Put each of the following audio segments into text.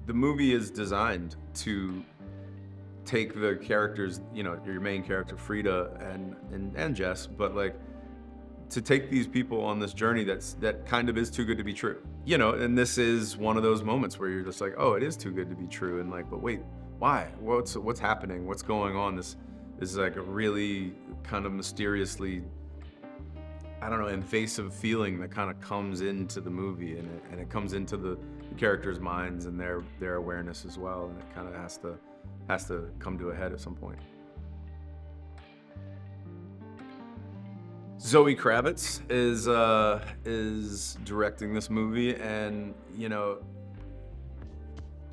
The movie is designed to take the characters, your main character Frida and Jess, but like to take these people on this journey that kind of is too good to be true. And this is one of those moments where you're just like, oh, it is too good to be true, and like, but wait, why? What's happening? What's going on? This is like a really kind of mysteriously, I don't know, invasive feeling that kind of comes into the movie, and it comes into the characters' minds and their awareness as well, and it kind of has to come to a head at some point. Zoe Kravitz is directing this movie, and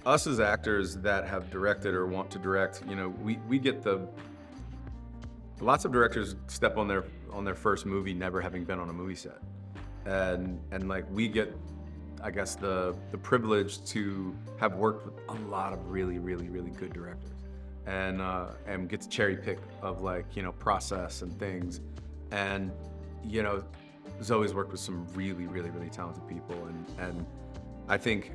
us as actors that have directed or want to direct, we get the lots of directors step on their first movie never having been on a movie set, and like we get, I guess, the privilege to have worked with a lot of really good directors, and get to cherry pick of like process and things, and Zoe's worked with some really talented people, and I think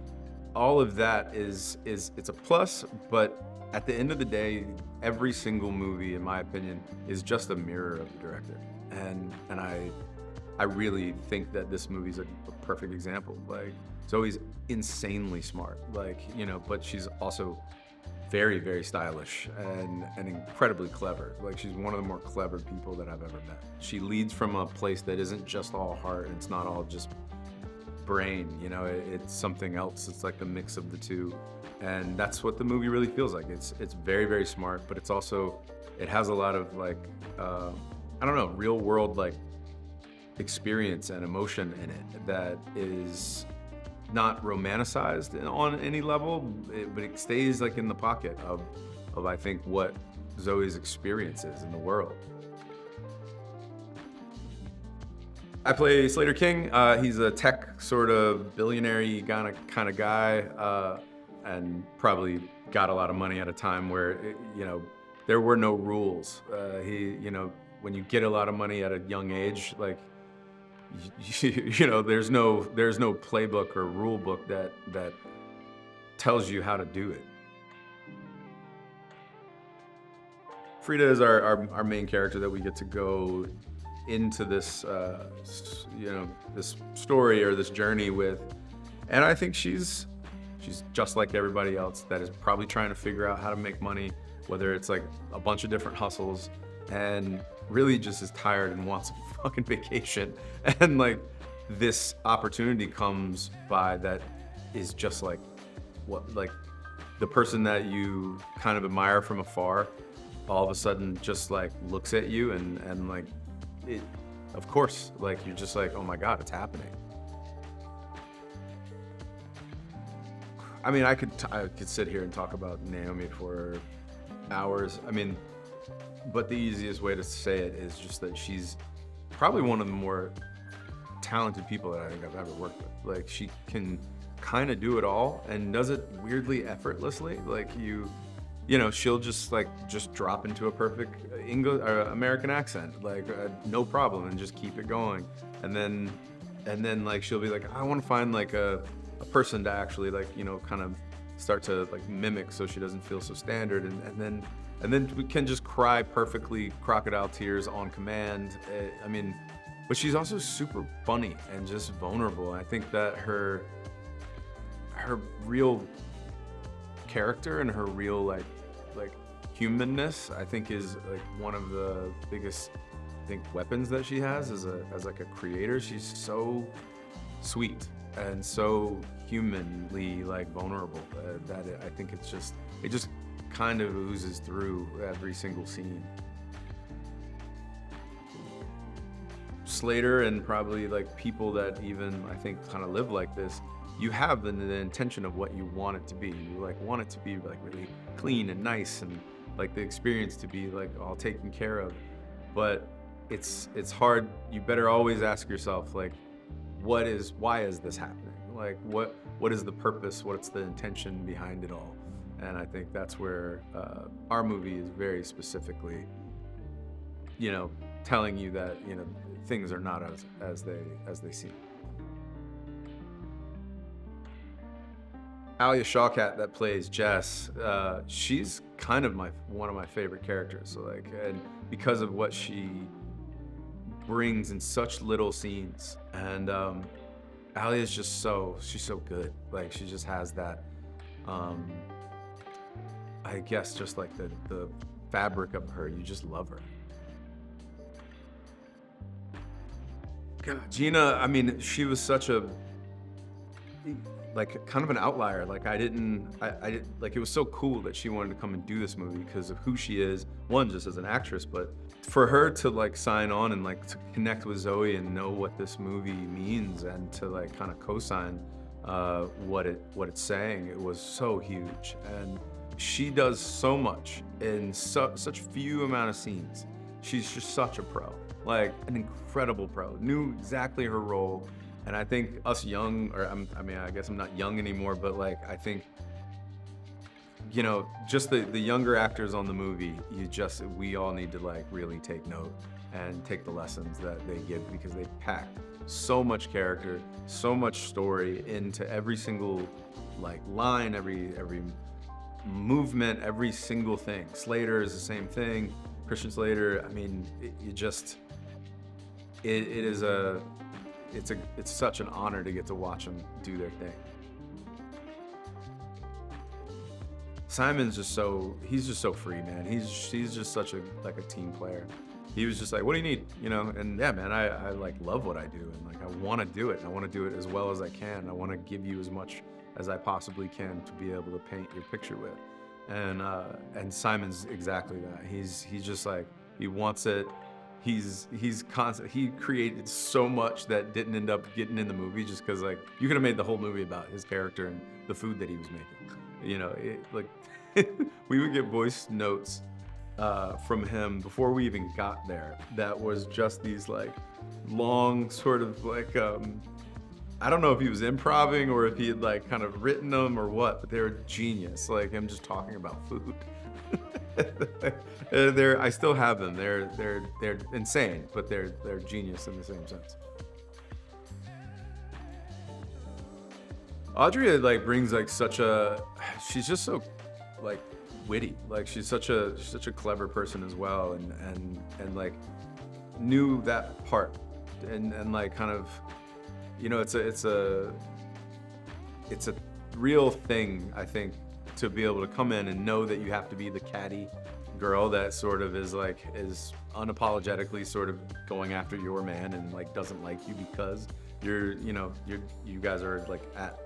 all of that is it's a plus, but at the end of the day, every single movie, in my opinion, is just a mirror of the director, and I really think that this movie's a perfect example. Like, Zoe's insanely smart, like, but she's also very stylish and incredibly clever. Like, she's one of the more clever people that I've ever met. She leads from a place that isn't just all heart, and it's not all just brain, it's something else. It's like the mix of the two. And that's what the movie really feels like. It's very smart, but it's also, it has a lot of like, I don't know, real world like experience and emotion in it that is not romanticized on any level, but it stays like in the pocket of I think what Zoe's experience is in the world. I play Slater King. He's a tech sort of billionaire kind of guy, and probably got a lot of money at a time where there were no rules. When you get a lot of money at a young age, like there's no playbook or rule book that tells you how to do it. Frida is our main character that we get to go into this this story or this journey with, and I think she's just like everybody else that is probably trying to figure out how to make money, whether it's like a bunch of different hustles, and really just is tired and wants a fucking vacation. And like this opportunity comes by that is just like like the person that you kind of admire from afar all of a sudden just like looks at you, and like it, of course, like you're just like, oh my God, it's happening. I mean, I could sit here and talk about Naomi for hours. I mean, but the easiest way to say it is just that she's probably one of the more talented people that I think I've ever worked with. Like, she can kind of do it all and does it weirdly effortlessly. Like she'll just drop into a perfect English or American accent, like no problem, and just keep it going. And then like she'll be like, I want to find like a person to actually like kind of start to like mimic, so she doesn't feel so standard. And then we can just cry perfectly crocodile tears on command. I mean, but she's also super funny and just vulnerable. I think that her real character and her real like humanness, I think, is like one of the biggest, I think, weapons that she has as like a creator. She's so sweet and so humanly like vulnerable that I think it just kind of oozes through every single scene. Slater, and probably like people that even I think kind of live like this, you have the intention of what you want it to be. You like want it to be like really clean and nice, and like the experience to be like all taken care of. But it's hard. You better always ask yourself, like, why is this happening? Like, what is the purpose? What's the intention behind it all? And I think that's where our movie is very specifically, you know, telling you that, you know, things are not as they seem. Alia Shawkat that plays Jess, she's kind of one of my favorite characters. So like, and because of what she brings in such little scenes, and Alia's just she's so good. Like she just has that, um, I guess, just like the fabric of her. You just love her. God, Gina, I mean, she was such a like kind of an outlier. Like I didn't like it was so cool that she wanted to come and do this movie because of who she is. One, just as an actress, but for her to like sign on and like to connect with Zoe and know what this movie means and to like kind of co-sign what it's saying, it was so huge. And she does so much in such few amount of scenes. She's just such a pro, like an incredible pro. Knew exactly her role. And I think us young, or I mean, I guess I'm not young anymore, but like, I think, you know, just the younger actors on the movie, we all need to like really take note and take the lessons that they give, because they pack so much character, so much story into every single like line, every movement, every single thing. Slater is the same thing. Christian Slater, I mean, it's such an honor to get to watch them do their thing. Simon's he's just so free, man. He's just such a team player. He was just like, what do you need? You know, and yeah, man, I like love what I do, and like I want to do it. I want to do it as well as I can. I want to give you as much as I possibly can to be able to paint your picture with. And Simon's exactly that. He's just like, he wants it. He's constant. He created so much that didn't end up getting in the movie, just because like you could have made the whole movie about his character and the food that he was making. You know, like we would get voice notes from him before we even got there. That was just these like long sort of like I don't know if he was improvising or if he had like kind of written them or what, but they were genius. Like him just talking about food. I still have them. They're insane, but they're genius in the same sense. Audrey like brings like she's just so like witty. Like she's such a clever person as well, and like knew that part, and like kind of, you know, it's a real thing, I think, to be able to come in and know that you have to be the catty girl that sort of is unapologetically sort of going after your man and like doesn't like you because you guys are like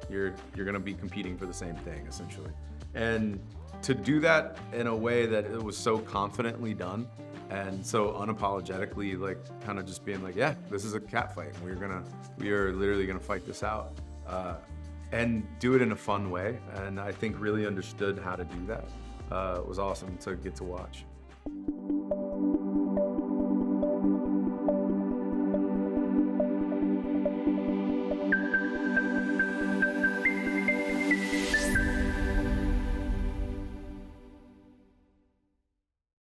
you're gonna be competing for the same thing essentially. And to do that in a way that it was so confidently done and so unapologetically, like kind of just being like, yeah, this is a cat fight. We are literally gonna fight this out. And do it in a fun way, and I think really understood how to do that. It was awesome to get to watch.